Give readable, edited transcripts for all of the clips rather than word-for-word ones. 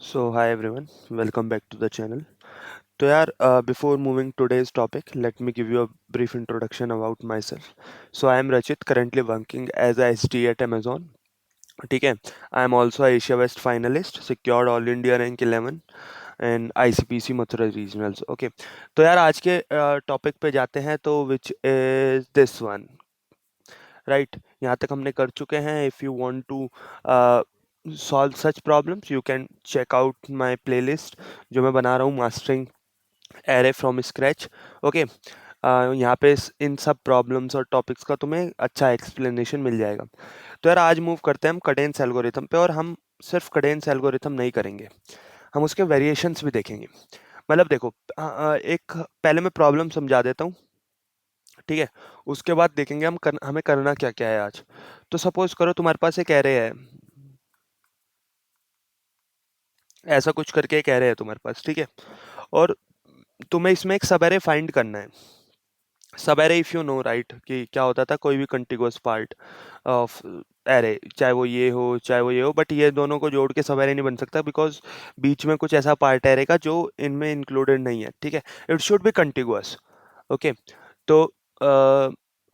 So hi everyone, welcome back to the channel. तो यार before moving today's topic, let me give you a brief introduction about myself. So I am Rachit, currently working as a SD at Amazon. ठीक है. I am also a Asia West finalist, secured All India rank 11 and ICPC Mathura regionals. Okay. तो यार आज के topic पे जाते हैं तो which is this one. Right यहाँ तक हमने कर चुके हैं. If you want to solve such problems you can check out my playlist जो मैं बना रहा हूँ mastering array from scratch. Okay. यहाँ पे इन सब प्रॉब्लम्स और टॉपिक्स का तुम्हें अच्छा एक्सप्लेनेशन मिल जाएगा. तो यार आज मूव करते हैं हम कडेंस एल्गोरिथम पे. और हम सिर्फ कडेंस एल्गोरिथम नहीं करेंगे, हम उसके वेरिएशंस भी देखेंगे. मतलब देखो, एक पहले मैं प्रॉब्लम समझा देता हूँ. ठीक है. उसके बाद देखेंगे हमें करना क्या क्या है आज. तो सपोज करो तुम्हारे पास एक एरे है, ऐसा कुछ करके एक एरे है तुम्हारे पास. ठीक है. और तुम्हें इसमें एक सब एरे फाइंड करना है. सब array if you no right कि क्या होता था, कोई भी कंटिगुअस पार्ट ऑफ एरे, चाहे वो ये हो चाहे वो ये हो, बट ये दोनों को जोड़ के सब एरे नहीं बन सकता बिकॉज बीच में कुछ ऐसा पार्ट एरे का जो इनमें इंक्लूडेड नहीं है. ठीक है. It should be contiguous. Okay. तो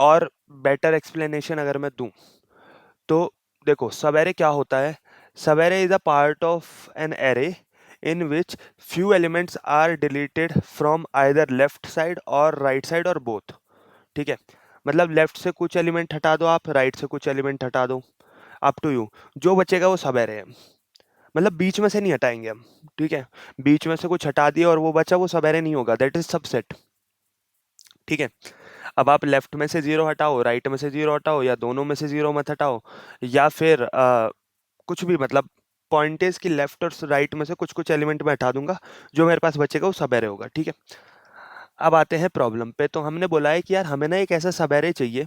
और बेटर एक्सप्लेनेशन अगर मैं दूं तो देखो, सब एरे क्या होता है. सब array is a part of an array in which few elements are deleted from either left side और right side और both. ठीक है. मतलब लेफ्ट से कुछ एलिमेंट हटा दो, आप राइट से कुछ एलिमेंट हटा दो, अप टू यू. जो बचेगा वो सब एरे है. मतलब बीच में से नहीं हटाएंगे हम. ठीक है. बीच में से कुछ हटा दिया और वो बचा, वो सब एरे नहीं होगा, दैट इज सबसेट. ठीक है. अब आप लेफ्ट में से जीरो हटाओ, राइट में से जीरो हटाओ, या दोनों में से जीरो मत हटाओ, या फिर कुछ भी, मतलब पॉइंट इज कि लेफ्ट और राइट में से कुछ कुछ एलिमेंट मैं हटा दूंगा, जो मेरे पास बचेगा वो सब एरे होगा. ठीक है. अब आते हैं प्रॉब्लम पे. तो हमने बोला है कि यार हमें ना एक ऐसा सब एरे चाहिए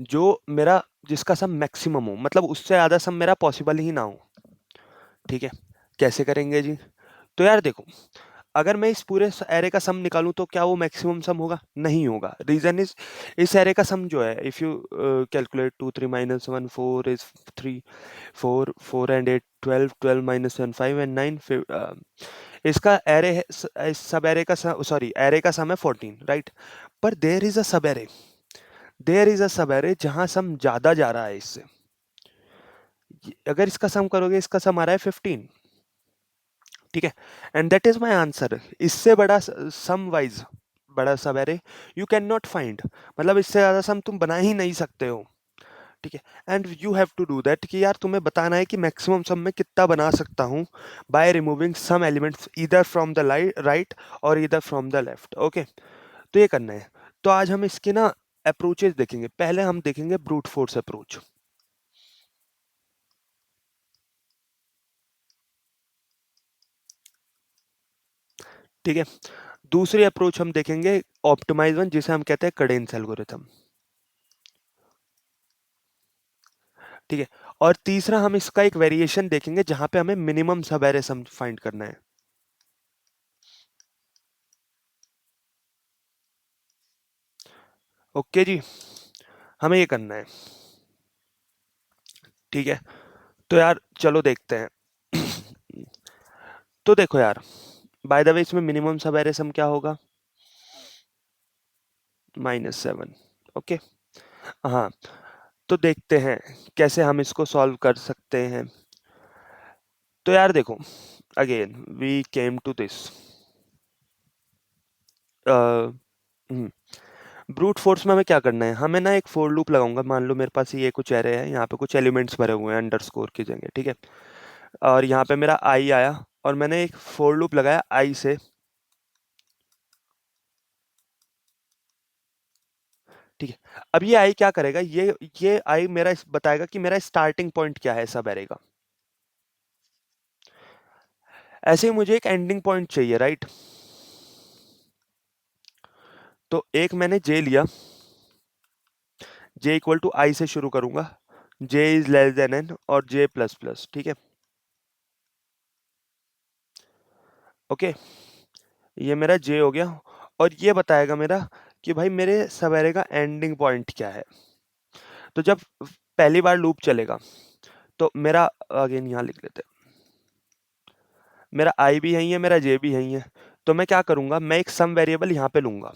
जो मेरा, जिसका सम मैक्सिमम हो, मतलब उससे ज़्यादा सम मेरा पॉसिबल ही ना हो. ठीक है. कैसे करेंगे जी. तो यार देखो, अगर मैं इस पूरे एरे का सम निकालूं तो क्या वो मैक्सिमम सम होगा? नहीं होगा. रीजन इज, इस एरे का सम जो है, if you calculate 2 3 - 1 4 is 3, 4 4 and 8 12, 12 - 1 5 and 9. इसका एरे है, सब एरे का, सॉरी एरे का सम है 14, राइट. पर देयर इज अ सब एरे, देयर इज अ सब एरे जहां सम ज्यादा जा रहा है इससे. अगर इसका सम करोगे, इसका सम आ रहा है 15. ठीक है. And that is my answer. इससे बड़ा सम वाइज बड़ा सब array you can not find. मतलब इससे ज्यादा सम तुम बना ही नहीं सकते हो. ठीक है. And you have to do that कि यार तुम्हें बताना है कि मैक्सिमम सम में कितना बना सकता हूँ by removing some elements either from the right और either from the left. Okay. तो ये करना है. तो आज हम इसके ना अप्रोचेस देखेंगे. पहले हम देखेंगे ब्रूट फोर्स अप्रोच. ठीक है. दूसरी अप्रोच हम देखेंगे ऑप्टिमाइज वन, जिसे हम कहते हैं कडेंस एल्गोरिथम. ठीक है. और तीसरा हम इसका एक वेरिएशन देखेंगे जहां पे हमें minimum sub array sum find करना है. ओके जी. हमें ये करना है. ठीक है. तो यार चलो देखते हैं. तो देखो यार, बाय द वे इसमें मिनिमम सब एरे सम क्या होगा? -7. ओके. हाँ. तो देखते हैं कैसे हम इसको सॉल्व कर सकते हैं. तो यार देखो, again we came to this. Brute force में हमें क्या करना है? हमें ना एक फोर लूप लगाऊंगा. मान लो मेरे पास ये कुछ एरे है, यहाँ पे कुछ एलिमेंट्स भरे हुए हैं अंडरस्कोर की जगह. ठीक है. और यहाँ पे मेरा आई आया और मैंने एक फोर लूप लगाया आई से. ठीक है. अब ये आई क्या करेगा? ये आई मेरा बताएगा कि मेरा स्टार्टिंग पॉइंट क्या है सब एरे का. ऐसे ही मुझे एक एंडिंग पॉइंट चाहिए, राइट. तो एक मैंने जे लिया. जे इक्वल टू आई से शुरू करूंगा. जे इज लेस देन एन और जे प्लस प्लस. ठीक है. ओके. ये मेरा जे हो गया. और ये बताएगा मेरा कि भाई मेरे सवेरे का एंडिंग पॉइंट क्या है. तो जब पहली बार लूप चलेगा तो मेरा, अगेन यहाँ लिख लेते हैं, मेरा आई भी यही है, मेरा जे भी यही है। तो मैं क्या करूंगा, मैं एक सम वेरिएबल यहाँ पे लूंगा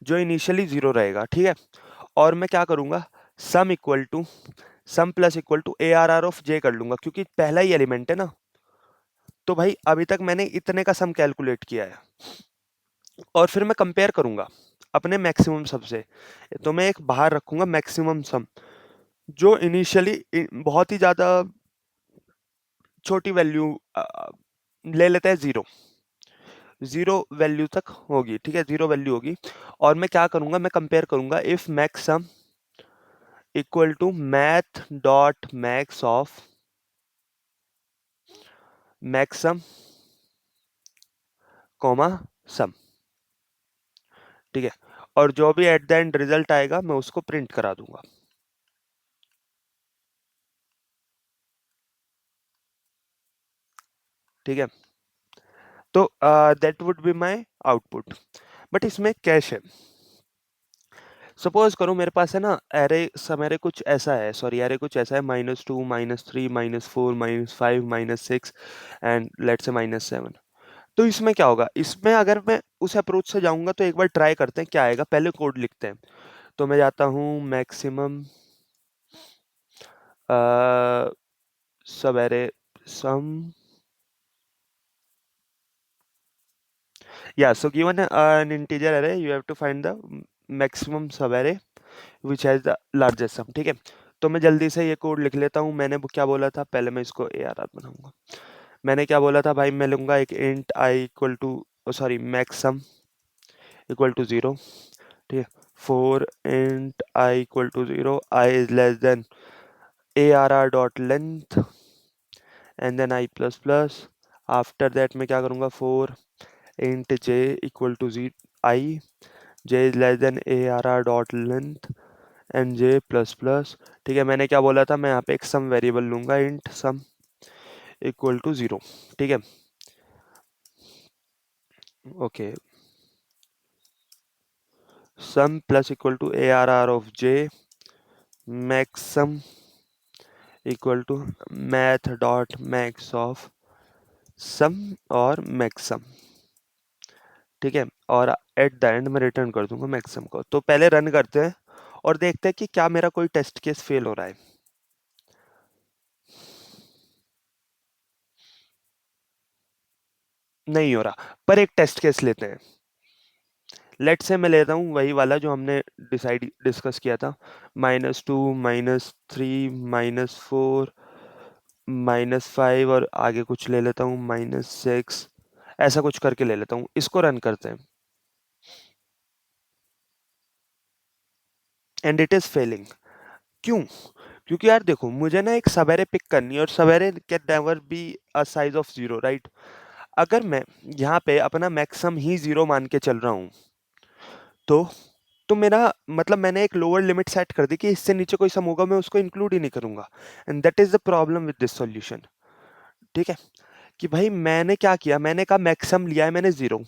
जो इनिशियली जीरो रहेगा, ठीक है। और मैं क्या करूंगा, sum equal to sum plus equal to A R are of J कर लूंगा, क्योंकि पहला ही एलिमेंट है ना। तो भाई अभी तक मैंने इतने का सम कैलकुलेट किया है, और फिर मैं कंपेयर करूंगा अपने मैक्सिमम सम से। तो मैं एक बाहर रखूंगा मैक्सिमम सम, जो इनिशियली बहुत ही ज्यादा छोटी वैल्यू ले लेते हैं, जीरो। जीरो वैल्यू तक होगी, ठीक है, जीरो वैल्यू होगी। और मैं क्या करूंगा, मैं कंपेयर करूंगा if max sum equal to math dot max of max sum comma sum, ठीक है। और जो भी एट द एंड रिजल्ट आएगा मैं उसको प्रिंट करा दूंगा, ठीक है। तो that would be my output. But इसमें कैश है। सपोज करो मेरे पास है ना एरे सम, एरे कुछ ऐसा है, सॉरी एरे कुछ ऐसा है, -2 -3 -4 -5 -6 एंड लेट्स से -7। तो इसमें क्या होगा, इसमें अगर मैं उस अप्रोच से जाऊंगा तो एक बार ट्राई करते हैं क्या आएगा, पहले कोड लिखते हैं। तो मैं जाता हूँ maximum sub array some, yeah, so given an integer array you have to find the maximum subarray which has the largest sum, ठीक है। तो मैं जल्दी से ये कोड लिख लेता हूँ। मैंने क्या बोला था, पहले मैं इसको ए आर आर बनाऊंगा। मैंने क्या बोला था भाई, मैं लूंगा एक int I equal to, sorry max sum equal to zero, ठीक है। For int I equal to zero, i is less than A R are dot length and then i plus plus. After that मैं क्या करूँगा, for int j equal to g i, j is less than A R are dot length and j plus plus, ठीक है। मैंने क्या बोला था, मैं यहाँ पे एक सम वेरिएबल लूंगा int sum equal to zero, ठीक है। Okay, sum plus equal to A R are of J max sum equal to math dot max of sum और मैक्स सम, ठीक है। और एट द एंड मैं return कर दूंगा मैक्सिमम को। तो पहले रन करते हैं और देखते हैं कि क्या मेरा कोई टेस्ट केस फेल हो रहा है। नहीं हो रहा, पर एक टेस्ट केस लेते हैं। लेट से मैं लेता हूँ वही वाला जो हमने डिस्कस किया था, -2 -3 -4 -5, और आगे कुछ ले लेता हूँ -6, ऐसा कुछ करके ले लेता हूँ। इसको रन करते हैं एंड इट इज फेलिंग। क्यों? क्योंकि यार देखो, मुझे ना एक सवेरे पिक करनी है, और सवेरे can never be a size of zero, right. अगर मैं यहाँ पे अपना मैक्सिमम ही जीरो मान के चल रहा हूँ, तो मेरा मतलब मैंने एक लोअर लिमिट सेट कर दी कि इससे नीचे कोई सम होगा मैं उसको इंक्लूड ही नहीं करूंगा। And that is the problem with this solution, ठीक है। कि भाई मैंने क्या किया, मैंने कहा मैक्सिमम लिया है मैंने जीरो,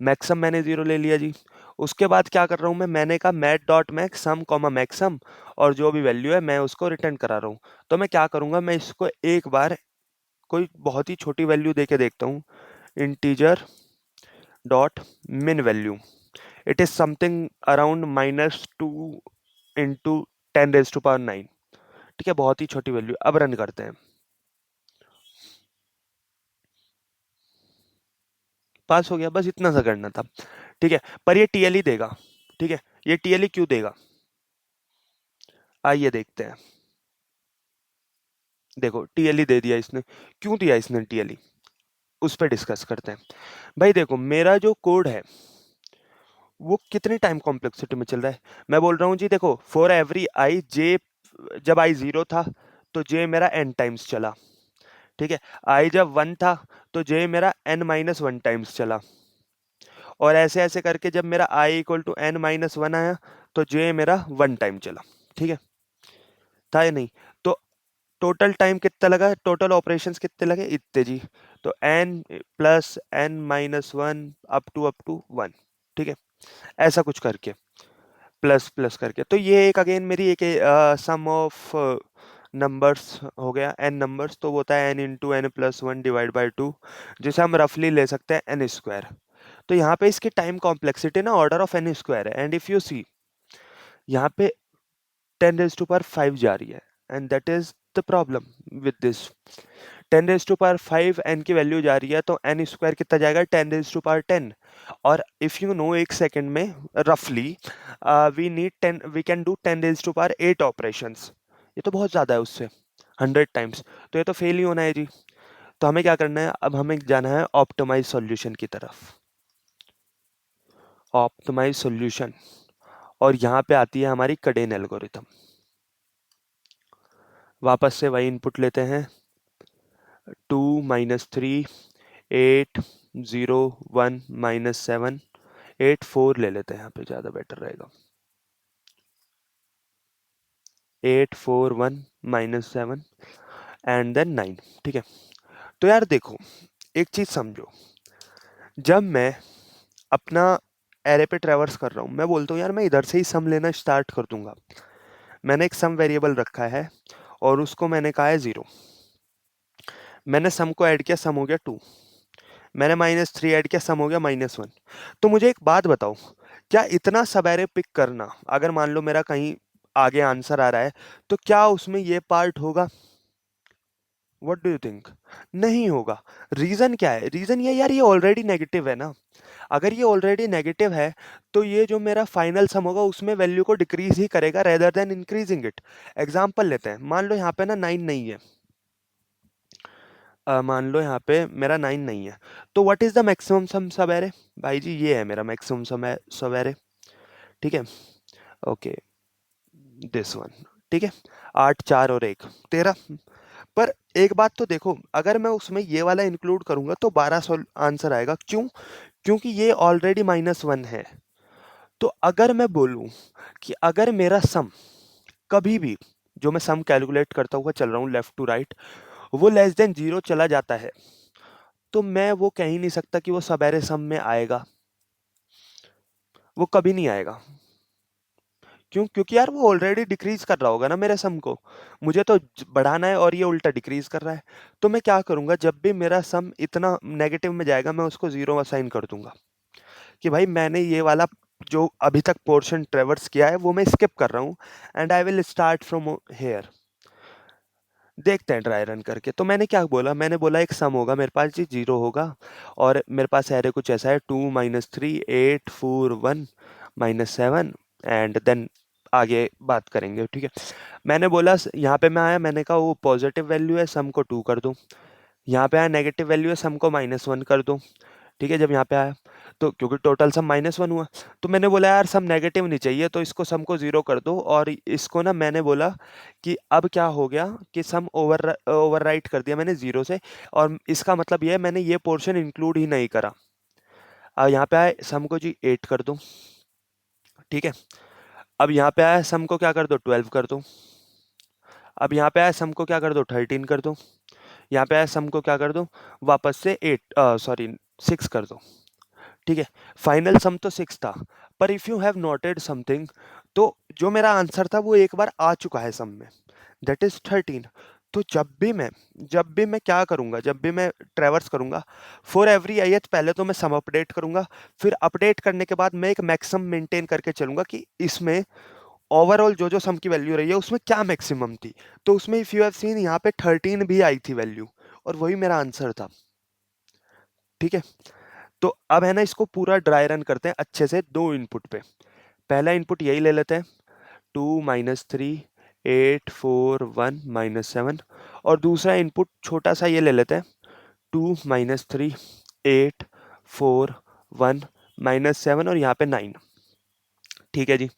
मैक्सिमम मैंने जीरो ले लिया जी। उसके बाद क्या कर रहा हूँ मैं, मैंने कहा math dot max sum comma Maxam, और जो भी वैल्यू है मैं उसको रिटर्न करा रहा हूँ। तो मैं क्या करूंगा, मैं इसको एक बार कोई बहुत ही छोटी वैल्यू दे के देखता हूँ, इंटीजर डॉट मिन value, it is something around -2 into 10⁻⁹, ठीक है, बहुत ही छोटी वैल्यू। अब रन करते हैं, पास हो गया, बस इतना सा करना था, ठीक है। पर ये टीएलई देगा, ठीक है। ये टीएलई क्यों देगा, आइए देखते हैं। देखो टीएलई दे दिया इसने, क्यों दिया इसने टीएलई, उस पर डिस्कस करते हैं। भाई देखो, मेरा जो कोड है वो कितनी टाइम कॉम्प्लेक्सिटी में चल रहा है। मैं बोल रहा हूँ जी, देखो फॉर एवरी आई जे, जब आई जीरो था तो जे मेरा एन टाइम्स चला, ठीक है। आई जब वन था तो जे मेरा n-1 टाइम्स चला, और ऐसे ऐसे करके जब मेरा आई इक्वल टू n-1 आया तो जे मेरा वन टाइम चला, ठीक है। था या नहीं? तो टोटल टाइम कितना लगा, टोटल ऑपरेशंस कितने लगे, इतने जी। तो n plus n-1 up to 1, ठीक है, ऐसा कुछ करके प्लस प्लस करके। तो ये एक अगेन मेरी एक सम ऑफ नंबर्स हो गया n नंबर्स, तो वो होता है n into n plus one divide by two, जिसे हम रफली ले सकते हैं एन स्क्वायर। तो यहाँ पे इसकी टाइम कॉम्प्लेक्सिटी ना ऑर्डर ऑफ एन स्क्वायर है, एंड इफ यू सी यहाँ पे 10 रेज टू पावर 5 जा रही है, and that is the problem with this. 10 raise to power 5 n की वैल्यू जा रही है, तो n स्क्वायर कितना जाएगा, 10 रेज टू पावर 10। और इफ यू नो एक सेकंड में रफली we need 10, we can do 10 raise to power 8 operations. ये तो बहुत ज़्यादा है उससे 100 टाइम्स, तो ये तो फेल ही होना है जी। तो हमें क्या करना है, अब हमें जाना है ऑप्टिमाइज सॉल्यूशन की तरफ, ऑप्टिमाइज सॉल्यूशन। और यहाँ पे आती है हमारी कडेन एल्गोरिथम। वापस से वही इनपुट लेते हैं, 2 माइनस 3 8 0 1 माइनस 7 8 4 ले लेते हैं, यहाँ पे ज़्यादा बेटर रहेगा। 8 4 1 माइनस 7 एंड देन 9। ठीक है, तो यार देखो एक चीज़ समझो, जब मैं अपना एरे पे ट्रैवर्स कर रहा हूँ, मैं बोलता हूँ यार मैं इधर से ही सम लेना स्टार्ट कर दूंगा। मैंने एक सम वेरिएबल रखा है और उसको मैंने कहा है 0। मैंने सम को ऐड किया, सम हो गया 2। मैंने -3 ऐड किया, सम हो गया -1। तो मुझे एक बात बताओ, क्या इतना सब एरे पिक करना, अगर मान लो मेरा कहीं आगे आंसर आ रहा है, तो क्या उसमें ये पार्ट होगा? What do you think? नहीं होगा। रीजन क्या है? रीजन ये यार, ये ऑलरेडी नेगेटिव है ना। अगर ये ऑलरेडी नेगेटिव है, तो ये जो मेरा फाइनल सम होगा उसमें वैल्यू को डिक्रीज ही करेगा rather than increasing it. Example लेते हैं, मान लो यहाँ पे ना 9 नहीं है, मान लो यहाँ पे मेरा 9 नहीं है, तो what is the maximum some sub array? भाई जी ये है मेरा मैक्सिमम सम है सब एरे। ठीक है, ओके, दिस वन। ठीक है, 8 4 और 1 13। पर एक बात तो देखो, अगर मैं उसमें ये वाला इंक्लूड करूंगा तो 12 आंसर आएगा। क्यों? क्योंकि ये ऑलरेडी -1 है। तो अगर मैं बोलूं कि अगर मेरा सम कभी भी, जो मैं सम कैलकुलेट करता हुआ चल रहा हूँ लेफ्ट टू राइट, वो लेस देन 0 चला जाता है, तो मैं वो कह ही नहीं सकता कि वो सबेरे सम में आएगा। वो कभी नहीं आएगा। क्यों? क्योंकि यार वो ऑलरेडी डिक्रीज कर रहा होगा ना मेरे सम को। मुझे तो बढ़ाना है और ये उल्टा डिक्रीज कर रहा है। तो मैं क्या करूंगा, जब भी मेरा सम इतना नेगेटिव में जाएगा, मैं उसको 0 असाइन कर दूंगा कि भाई मैंने ये वाला जो अभी तक पोर्शन ट्रेवर्स किया है वो मैं स्किप कर रहा हूँ, and I will start from here. देखते हैं ट्राई रन करके। तो मैंने क्या बोला, मैंने बोला एक सम होगा मेरे पास जी, 0 होगा, और मेरे पास एरे कुछ ऐसा है, 2 -3 8 4 1 -7 एंड देन आगे बात करेंगे। ठीक है, मैंने बोला यहाँ पे मैं आया, मैंने कहा वो पॉजिटिव वैल्यू है, सम को 2 कर दूँ। यहाँ पे आया नेगेटिव वैल्यू है, सम को -1 कर दूँ। ठीक है, जब यहाँ पे आया, तो क्योंकि टोटल सम -1 हुआ, तो मैंने बोला यार सम नेगेटिव नहीं चाहिए, तो इसको सम को 0 कर दो। और इसको ना मैंने बोला कि अब क्या हो गया कि सम ओवरराइट कर दिया मैंने 0 से, और इसका मतलब ये है मैंने ये पोर्शन इंक्लूड ही नहीं करा। अब यहाँ पे आए, सम को जी 8 कर दूं। ठीक है, अब यहाँ पे आया, सम को क्या कर दो, 12 कर दो। अब यहाँ पे आया, सम को क्या कर दो, 13 कर दो। यहाँ पे आया, सम को क्या कर दो, वापस से 6 कर दो। ठीक है, फाइनल सम तो 6 था, पर if you have noted something, तो जो मेरा आंसर था वो एक बार आ चुका है सम में, दैट इज 13। तो जब भी मैं क्या करूंगा, जब भी मैं ट्रैवर्स करूंगा, फॉर एवरी ith पहले तो मैं सम अपडेट करूंगा, फिर अपडेट करने के बाद मैं एक मैक्सिमम मेंटेन करके चलूंगा कि इसमें ओवरऑल जो जो सम की वैल्यू रही है उसमें क्या मैक्सिमम थी। तो उसमें इफ यू हैव सीन यहाँ पे 13 भी आई थी वैल्यू, और वही मेरा आंसर था। ठीक है, तो अब है ना, इसको पूरा ड्राई रन करते हैं अच्छे से दो इनपुट पे। पहला इनपुट यही ले लेते हैं, 2 -3 8 4 1 -7, और दूसरा इनपुट छोटा सा ये ले लेते हैं, 2 -3 8 4 1 -7, और यहाँ पे 9। ठीक है जी,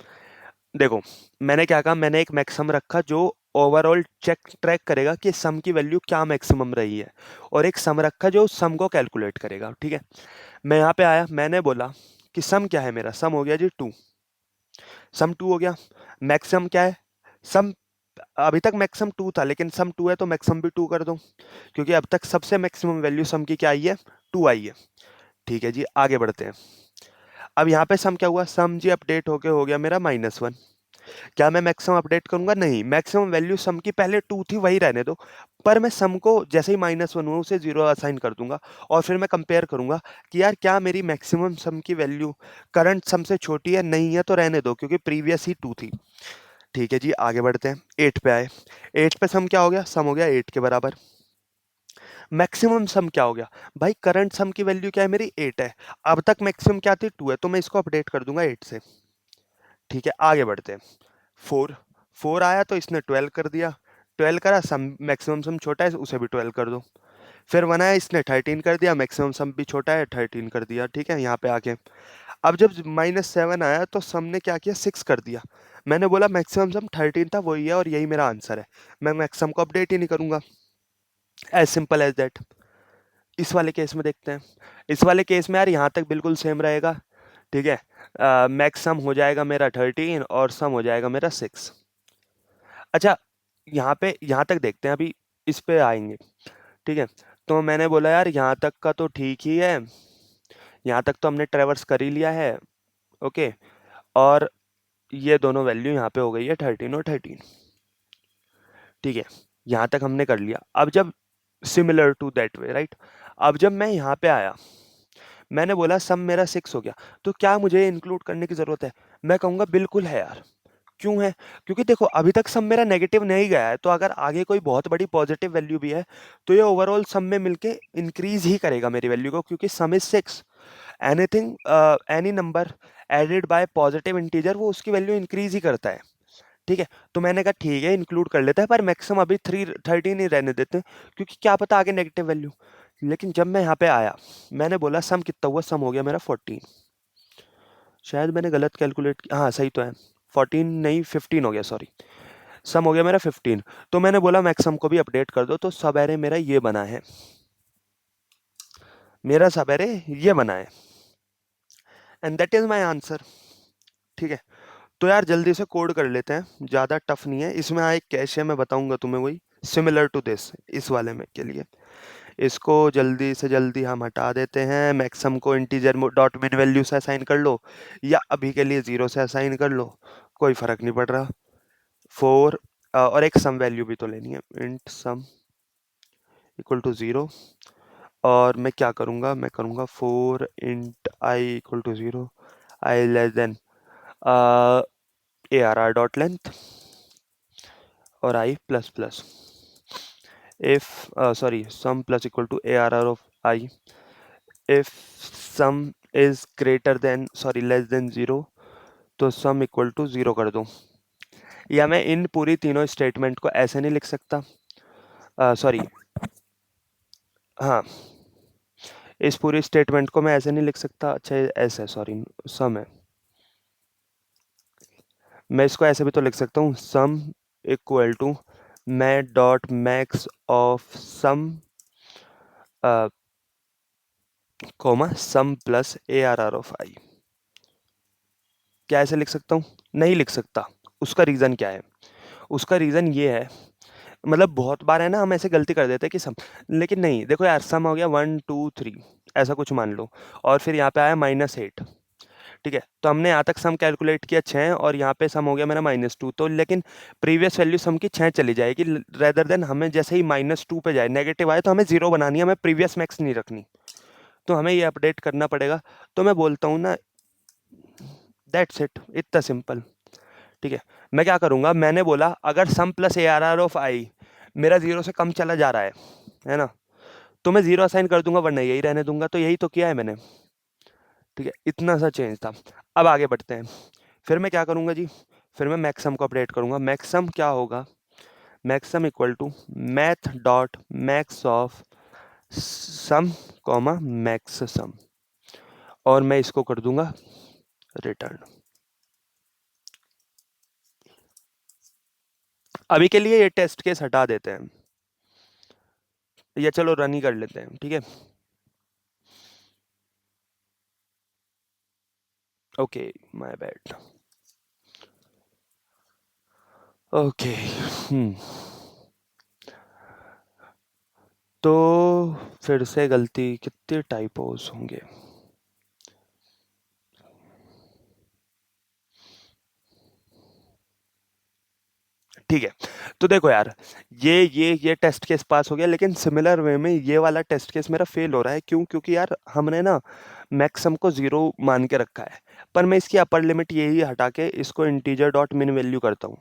देखो मैंने क्या कहा, मैंने एक मैक्सिमम रखा जो ओवरऑल चेक ट्रैक करेगा कि सम की वैल्यू क्या मैक्सिमम रही है, और एक सम रखा जो सम को कैलकुलेट करेगा। ठीक है, मैं यहाँ पे आया, मैंने बोला कि सम क्या है, मेरा सम हो गया जी 2। सम 2 हो गया। मैक्सिमम क्या है? सम, अभी तक मैक्सिमम 2 था, लेकिन सम 2 है तो मैक्सिमम भी 2 कर दो, क्योंकि अब तक सबसे मैक्सिमम वैल्यू सम की क्या आई है, 2 आई है। ठीक है जी, आगे बढ़ते हैं। अब यहाँ पे सम क्या हुआ, सम जी अपडेट होके हो गया मेरा -1। क्या मैं मैक्सिमम अपडेट करूंगा? नहीं, मैक्सिमम वैल्यू सम की पहले 2 थी वही रहने दो, पर मैं सम को जैसे ही -1 हुआ उसे 0 असाइन कर दूंगा और फिर मैं कंपेयर करूंगा कि यार क्या मेरी मैक्सिमम सम की वैल्यू करंट सम से छोटी है? नहीं है तो रहने दो, क्योंकि प्रीवियस ही 2 थी। ठीक है जी, आगे बढ़ते हैं, 8 पे आए। 8 पे सम क्या हो गया? सम हो गया 8 के बराबर। मैक्सिमम सम क्या हो गया? भाई करंट सम की वैल्यू क्या है? मेरी 8 है। अब तक मैक्सिमम क्या थी? 2 है, तो मैं इसको अपडेट कर दूंगा 8 से। ठीक है, आगे बढ़ते हैं। 4 4 आया तो इसने 12 कर दिया। 12 करा, सम मैक्सिमम सम छोटा है उसे भी 12 कर दो। फिर 1 आया, इसने 13 कर दिया, मैक्सिमम सम भी छोटा है, 13 कर दिया। ठीक है, यहाँ पे आके अब जब -7 आया तो सम ने क्या किया? 6 कर दिया। मैंने बोला मैक्सिमम सम 13 था, वही है और यही मेरा आंसर है। मैं मैक्सिमम को अपडेट ही नहीं करूंगा। As simple as that. इस वाले केस में देखते हैं। इस वाले केस में यार यहाँ तक बिल्कुल सेम रहेगा। ठीक है, मैक्स सम हो जाएगा मेरा 13 और सम हो जाएगा मेरा 6। अच्छा, यहाँ तक देखते हैं, अभी इस पे आएंगे। ठीक है, तो मैंने बोला यार यहाँ तक का तो ठीक ही है, यहाँ तक तो हमने ट्रेवर्स कर ही लिया है। ओके, और ये दोनों वैल्यू यहाँ पे हो गई है 13 और 13। ठीक है, यहाँ तक हमने कर लिया। अब जब similar to that way, right, अब जब मैं यहाँ पे आया, मैंने बोला सम मेरा 6 हो गया, तो क्या मुझे इंक्लूड करने की जरूरत है? मैं कहूंगा बिल्कुल है यार। क्यों है? क्योंकि देखो अभी तक सम मेरा नेगेटिव नहीं गया है, तो अगर आगे कोई बहुत बड़ी पॉजिटिव वैल्यू भी है तो ये ओवरऑल सम में मिलके इंक्रीज ही करेगा मेरी वैल्यू को, क्योंकि sum is 6। Anything, any number added by positive integer वो उसकी वैल्यू इंक्रीज ही करता है। ठीक है, तो मैंने कहा ठीक है इंक्लूड कर लेते हैं, पर मैक्सिमम अभी 13 ही रहने देते हैं, क्योंकि क्या पता आगे नेगेटिव वैल्यू। लेकिन जब मैं यहाँ पे आया, मैंने बोला सम कितना हुआ? सम हो गया मेरा 14। शायद मैंने गलत कैलकुलेट किया, हाँ सही तो है, 14 नहीं 15 हो गया, सॉरी। सम हो गया मेरा 15। तो मैंने बोला मैक्सिमम को भी अपडेट कर दो, तो सब एरे मेरा ये बना है, मेरा सब एरे ये बना है, and that is my answer. ठीक है, तो यार जल्दी से कोड कर लेते हैं, ज़्यादा टफ नहीं है। इसमें एक कैश है, मैं बताऊंगा तुम्हें, वही सिमिलर टू दिस, इस वाले में के लिए। इसको जल्दी से जल्दी हम हटा देते हैं। मैक्सिमम को इंटीजर डॉट मिन वैल्यू से असाइन कर लो, या अभी के लिए 0 से असाइन कर लो, कोई फर्क नहीं पड़ रहा। 4 और एक सम वैल्यू भी तो लेनी है, इंट सम इक्वल टू 0। और मैं क्या करूँगा? मैं करूँगा 4 int I equal to 0, I less than A R are dot length और I plus plus. if sorry, sum plus equal to arr of I if sum is greater than, sorry, less than 0, तो sum equal to 0 कर दूं। या मैं इन पूरी तीनों statement को ऐसे नहीं लिख सकता? सॉरी, हाँ, इस पूरी स्टेटमेंट को मैं ऐसे नहीं लिख सकता। अच्छा ये ऐसे, सॉरी, सम है, मैं इसको ऐसे भी तो लिख सकता हूँ, सम इक्वल टू मैं dot max of sum comma sum plus A are are of I. क्या ऐसे लिख सकता हूँ? नहीं लिख सकता। उसका रीज़न क्या है? उसका रीज़न ये है, मतलब बहुत बार है ना हम ऐसे गलती कर देते हैं कि सम, लेकिन नहीं, देखो यार सम हो गया 1 2 3 ऐसा कुछ मान लो, और फिर यहाँ पे आया -8। ठीक है, तो हमने यहाँ तक सम कैलकुलेट किया 6, और यहाँ पे सम हो गया मेरा -2, तो लेकिन प्रीवियस वैल्यू सम की 6 चली जाएगी, रेदर देन हमें जैसे ही -2 पे जाए, नेगेटिव आए तो हमें 0 बनानी है, हमें प्रीवियस मैक्स नहीं रखनी, तो हमें ये अपडेट करना पड़ेगा। तो मैं बोलता हूँ ना, दैट्स इट, इतना सिंपल। ठीक है, मैं क्या करूंगा? मैंने बोला अगर sum plus A are are of I मेरा 0 से कम चला जा रहा है ना, तो मैं 0 असाइन कर दूंगा, वरना यही रहने दूंगा। तो यही तो किया है मैंने। ठीक है, इतना सा चेंज था। अब आगे बढ़ते हैं। फिर मैं क्या करूंगा जी? फिर मैं मैक्सम को अपडेट करूंगा। मैक्सम क्या होगा? Max sum equal to math dot max of sum comma max sum, और मैं इसको कर दूंगा रिटर्न। अभी के लिए ये टेस्ट केस हटा देते हैं, या चलो रन ही कर लेते हैं। ठीक है, ओके, माय बैड। ओके, तो फिर से गलती, कितने टाइपोज होंगे? ठीक है। तो देखो यार, ये टेस्ट केस पास हो गया, लेकिन सिमिलर वे में ये वाला टेस्ट केस मेरा फेल हो रहा है। क्यों? क्योंकि यार हमने ना मैक्सम को जीरो मान के रखा है, पर मैं इसकी अपर लिमिट यही हटा के इसको इंटीजर डॉट मिन वैल्यू करता हूँ।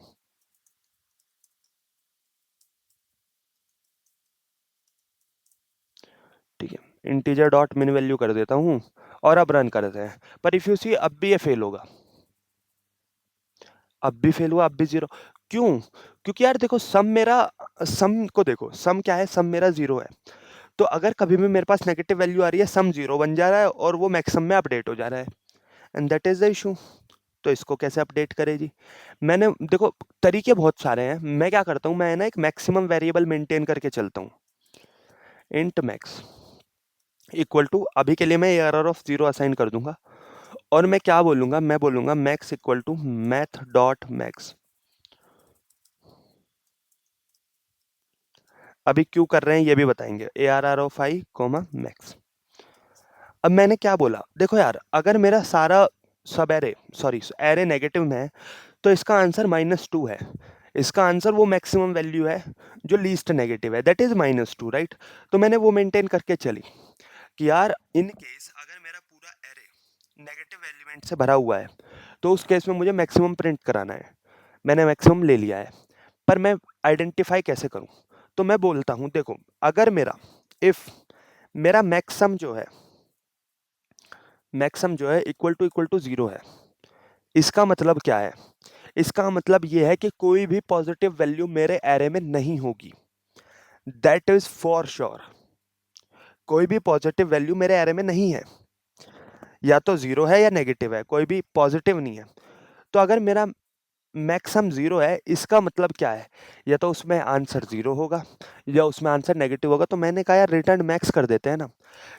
ठीक है, इंटीजर डॉट मिन वैल्यू कर देता हूँ और अब रन करते हैं। पर इफ यू सी, अब भी ये फेल होगा, अब भी फेल हुआ, अब भी जीरो। क्यों? क्योंकि यार देखो, सम मेरा, सम को देखो, सम क्या है, सम मेरा जीरो है। तो अगर कभी भी मेरे पास नेगेटिव वैल्यू आ रही है, सम जीरो बन जा रहा है और वो मैक्सिमम में अपडेट हो जा रहा है, and that is the issue. तो इसको कैसे अपडेट करें जी? मैंने देखो, तरीके बहुत सारे हैं। मैं क्या करता हूँ, मैं ना एक मैक्सिमम वेरिएबल मेंटेन करके चलता हूँ। इंट मैक्स इक्वल टू, अभी के लिए मैं एरर ऑफ जीरो असाइन कर दूंगा, और मैं क्या बोलूंगा, मैं बोलूंगा max equal to math dot max. अभी क्यों कर रहे हैं ये भी बताएंगे, a are are of i comma max. अब मैंने क्या बोला, देखो यार, अगर मेरा सारा सब एरे, सॉरी एरे नेगेटिव में है, तो इसका आंसर -2 है। इसका आंसर वो मैक्सिमम वैल्यू है जो लीस्ट नेगेटिव है, दैट इज -2, राइट। तो मैंने वो मेंटेन करके चली कि यार इन केस अगर मेरा पूरा एरे नेगेटिव एलिमेंट से भरा हुआ है, तो उस केस में मुझे मैक्सिमम प्रिंट कराना है। मैंने मैक्सिमम ले लिया है, पर मैं आइडेंटिफाई कैसे करूं? तो मैं बोलता हूं, देखो, अगर मेरा, इफ मेरा मैक्सम जो है इक्वल टू जीरो है, इसका मतलब क्या है? इसका मतलब ये है कि कोई भी पॉजिटिव वैल्यू मेरे एरे में नहीं होगी, दैट इज फॉर श्योर। कोई भी पॉजिटिव वैल्यू मेरे एरे में नहीं है, या तो जीरो है या नेगेटिव है, कोई भी पॉजिटिव नहीं है। तो अगर मेरा मैक्सम जीरो है, इसका मतलब क्या है? या तो उसमें आंसर जीरो होगा या उसमें आंसर नेगेटिव होगा। तो मैंने कहा यार रिटर्न मैक्स कर देते हैं ना,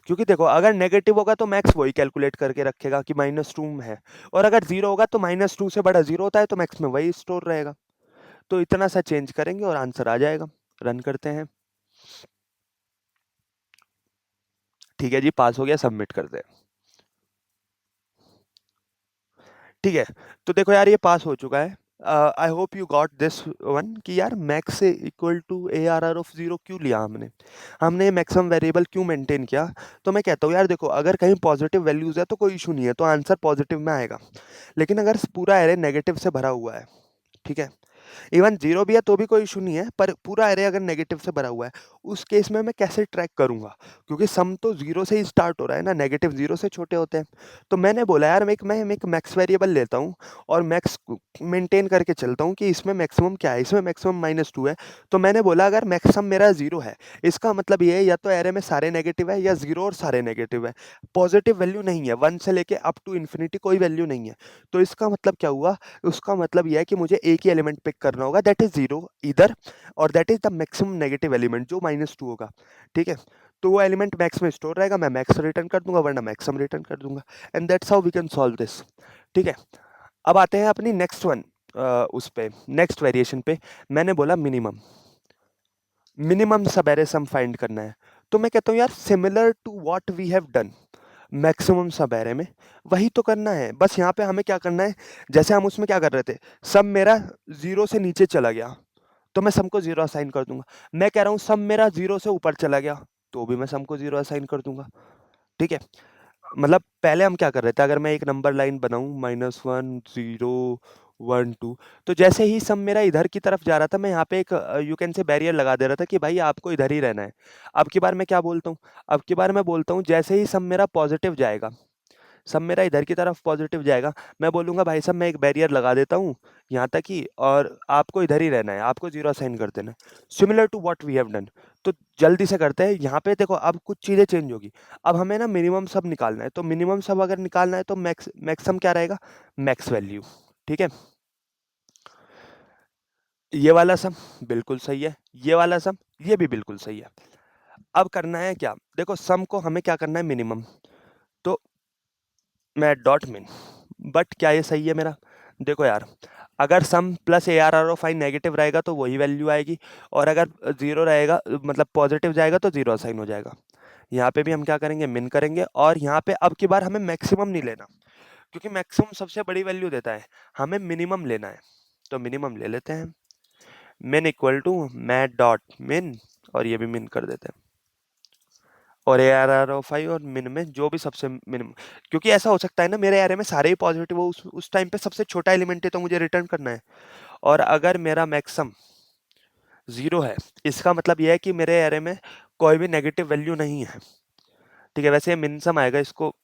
क्योंकि देखो, अगर नेगेटिव होगा तो मैक्स वही कैलकुलेट करके रखेगा कि -2 में है, और अगर जीरो होगा तो -2 से बड़ा जीरो होता है, तो मैक्स में वही स्टोर रहेगा। तो इतना सा चेंज करेंगे और आंसर आ जाएगा। रन करते हैं। ठीक है जी, पास हो गया, सबमिट करते हैं। ठीक है, तो देखो यार, ये पास हो चुका है। I hope you got this one कि यार मैक्स से equal to A R are of zero क्यों लिया हमने, हमने मैक्सिमम वेरिएबल क्यों मेंटेन किया। तो मैं कहता हूँ यार, देखो, अगर कहीं पॉजिटिव वैल्यूज है तो कोई इशू नहीं है, तो आंसर पॉजिटिव में आएगा। लेकिन अगर पूरा एरे नेगेटिव से भरा हुआ है, ठीक है, इवन जीरो भी है तो भी कोई इशू नहीं है, पर पूरा एरे अगर नेगेटिव से भरा हुआ है, उस केस में मैं कैसे ट्रैक करूंगा? क्योंकि सम तो जीरो से ही स्टार्ट हो रहा है ना, नेगेटिव जीरो से छोटे होते हैं। तो मैंने बोला यार, मैं एक मैक्स वेरिएबल लेता हूँ और मैक्स मेंटेन करके चलता हूँ कि इसमें मैक्सिमम क्या है, इसमें मैक्सिमम -2 है। तो मैंने बोला अगर मैक्सिमम मेरा जीरो है, इसका मतलब ये है या तो एरे में सारे नेगेटिव है या जीरो और सारे नेगेटिव है, पॉजिटिव वैल्यू नहीं है, वन से लेके अप टू इन्फिनिटी कोई वैल्यू नहीं है। तो इसका मतलब क्या हुआ? उसका मतलब यह है कि मुझे एक ही एलिमेंट पिक करना होगा, दैट इज जीरो इधर, और that is the maximum negative element जो -2 होगा। ठीक है, तो वो एलिमेंट मैक्स में स्टोर रहेगा, मैं मैक्स रिटर्न कर दूंगा, वरना मैक्सिमम रिटर्न कर दूंगा, and that's how we can solve this. ठीक है, अब आते हैं अपनी नेक्स्ट वन, उस पे, नेक्स्ट वेरिएशन पे। मैंने बोला minimum, minimum sub array sum find करना है। तो मैं कहता हूँ यार, similar to what we have done maximum sub array में, वही तो करना है। बस यहाँ पे हमें क्या करना है, जैसे हम उसमें क्या कर रहे थे, सब मेरा जीरो से नीचे चला गया, तो मैं सम को जीरो असाइन कर दूंगा। मैं कह रहा हूँ सब मेरा जीरो से ऊपर चला गया, तो भी मैं सम को जीरो असाइन कर दूंगा। ठीक है, मतलब पहले हम क्या कर रहे थे, अगर मैं एक नंबर लाइन बनाऊं, -1 0 1 2, तो जैसे ही सम मेरा इधर की तरफ जा रहा था, मैं यहाँ पे एक यू कैन से बैरियर लगा दे रहा था कि भाई आपको इधर ही रहना है। अब की बार मैं क्या बोलता हूँ, अब की बार मैं बोलता हूँ जैसे ही सम मेरा पॉजिटिव जाएगा, सब मेरा इधर की तरफ पॉजिटिव जाएगा, मैं बोलूँगा भाई साहब मैं एक बैरियर लगा देता हूँ यहाँ तक ही, और आपको इधर ही रहना है, आपको जीरो असाइन कर देना है, similar to what we have done. तो जल्दी से करते हैं। यहाँ पे देखो, अब कुछ चीज़ें चेंज होगी। अब हमें ना मिनिमम सब निकालना है, तो मिनिमम सब अगर निकालना है तो मैक्सिमम क्या रहेगा, मैक्स वैल्यू। ठीक है, ये वाला सम बिल्कुल सही है, ये वाला सम ये भी बिल्कुल सही है। अब करना है क्या, देखो, सम को हमें क्या करना है, मिनिमम। तो मैं डॉट मिन, बट क्या ये सही है मेरा? देखो यार, अगर sum plus A are are of I negative रहेगा तो वही वैल्यू आएगी, और अगर जीरो रहेगा, मतलब पॉजिटिव जाएगा, तो जीरो असाइन हो जाएगा। यहाँ पे भी हम क्या करेंगे, मिन करेंगे, और यहाँ पे अब की बार हमें मैक्सिमम नहीं लेना, क्योंकि मैक्सिमम सबसे बड़ी वैल्यू देता है, हमें मिनिमम लेना है। तो मिनिमम ले लेते हैं, min equal to math dot min, और ये भी मिन कर देते हैं, और a are are of i और मिन में जो भी सबसे मिनिमम, क्योंकि ऐसा हो सकता है ना मेरे एरे में सारे ही पॉजिटिव हो, उस टाइम पे सबसे छोटा एलिमेंट है तो मुझे रिटर्न करना है। और अगर मेरा मैक्सिमम जीरो है, इसका मतलब यह है कि मेरे एरे में कोई भी नेगेटिव वैल्यू नहीं है। ठीक है, वैसे ये मिनिमम आएगा, इसको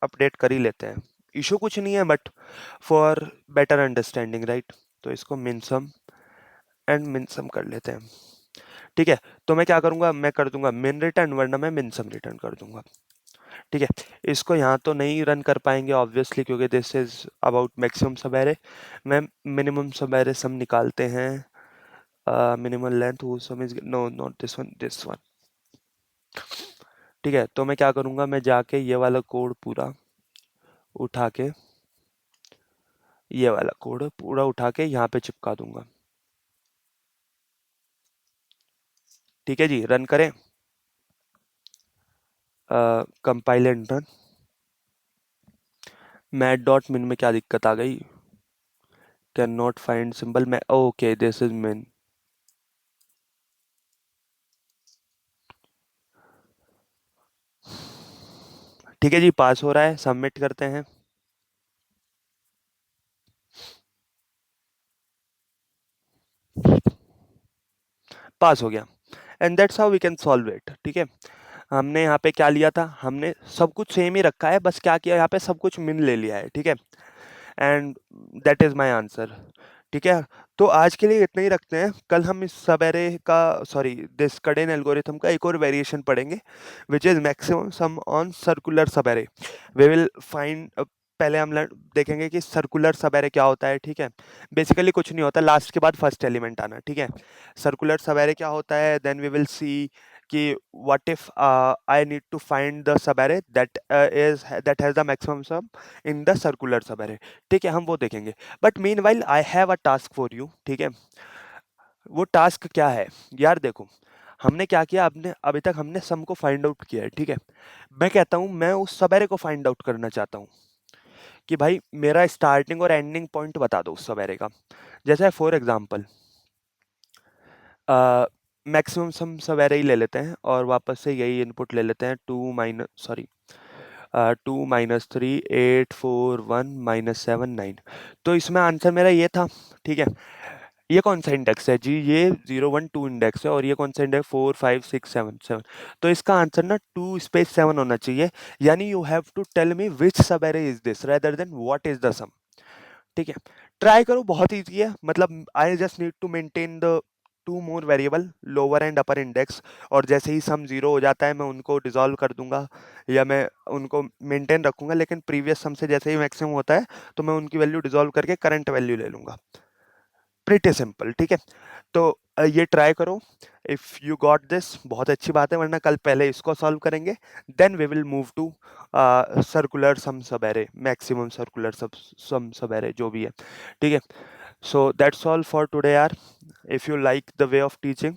अपडेट कर ही लेते हैं, इशू कुछ नहीं है, but for better understanding right, तो इसको मिनसम एंड मिनसम कर लेते हैं। ठीक है, तो मैं क्या करूंगा, मैं कर दूंगा मिन रिटर्न, वरना मैं मिनसम रिटर्न कर दूंगा। ठीक है, इसको यहाँ तो नहीं रन कर पाएंगे ऑब्वियसली, क्योंकि this is about maximum sub array. मैं मिनिमम सब एरे सम निकालते हैं, मिनिमम लेंथ वो sum is no not this one, this one. ठीक है, तो मैं क्या करूंगा, मैं जाके ये वाला कोड पूरा उठा के, ये वाला कोड पूरा उठा के यहाँ पे चिपका दूंगा। ठीक है जी, रन करें, compile and run. Mat dot मिन में क्या दिक्कत आ गई, कैन नॉट फाइंड सिंबल, मैं ओके दिस इज मिन। ठीक है जी, पास हो रहा है, सबमिट करते हैं। पास हो गया, and that's how we can solve it. ठीक है, हमने यहाँ पे क्या लिया था, हमने सब कुछ सेम ही रखा है, बस क्या किया यहाँ पे सब कुछ मिन ले लिया है। ठीक है, and that is my answer. ठीक है, तो आज के लिए इतना ही रखते हैं, कल हम इस सब एरे का, सॉरी दिस कडेन एल्गोरिथम का एक और वेरिएशन पढ़ेंगे, which is maximum some on circular सब एरे। वी विल फाइंड, पहले हम देखेंगे कि सर्कुलर सब एरे क्या होता है। ठीक है, बेसिकली कुछ नहीं होता, लास्ट के बाद फर्स्ट एलिमेंट आना। ठीक है, सर्कुलर सब एरे क्या होता है, देन वी विल सी कि what if I need to find the subarray that has the maximum sum in the circular subarray। ठीक है, हम वो देखेंगे, but mean while I have a task for you. ठीक है, वो टास्क क्या है यार, देखो हमने क्या किया, आपने अभी तक हमने सम को फाइंड आउट किया है। ठीक है, मैं कहता हूँ मैं उस सबेरे को फाइंड आउट करना चाहता हूँ, कि भाई मेरा स्टार्टिंग और एंडिंग पॉइंट बता दो उस सबेरे का। जैसे फॉर एग्जाम्पल मैक्सिमम सम सवेरे ही ले लेते हैं, और वापस से यही इनपुट ले लेते हैं, 2 - 3 8 4 1 - 7 9। तो इसमें आंसर मेरा ये था। ठीक है, ये कौन सा इंडेक्स है जी, ये 0 1 2 इंडेक्स है, और ये कौन सा इंडेक्स 4 5 6 7 7। तो इसका आंसर ना 2 स्पेस 7 होना चाहिए, यानी you have to tell me which sub array is this rather than what is the sum. ठीक है, ट्राई करो, बहुत ईजी है, मतलब I just need to maintain the two more variable, lower and upper index, और जैसे ही sum zero हो जाता है मैं उनको डिसॉल्व कर दूंगा, या मैं उनको मेंटेन रखूंगा, लेकिन प्रीवियस सम से जैसे ही मैक्सिमम होता है तो मैं उनकी वैल्यू डिसॉल्व करके करंट वैल्यू ले लूंगा। Pretty simple. ठीक है, तो ये ट्राई करो, इफ यू गॉट दिस बहुत अच्छी बात है, वरना कल पहले इसको सॉल्व करेंगे, then we will move to circular sum sub array, maximum circular सब सम सब एरे जो भी है। ठीक है, so that's all for today yaar. If you like the way of teaching,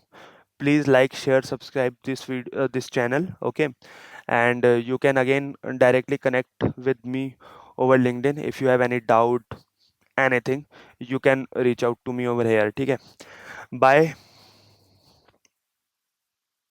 please like, share, subscribe this channel, okay? And you can again directly connect with me over LinkedIn. If you have any doubt, anything, you can reach out to me over here. ठीक है, bye.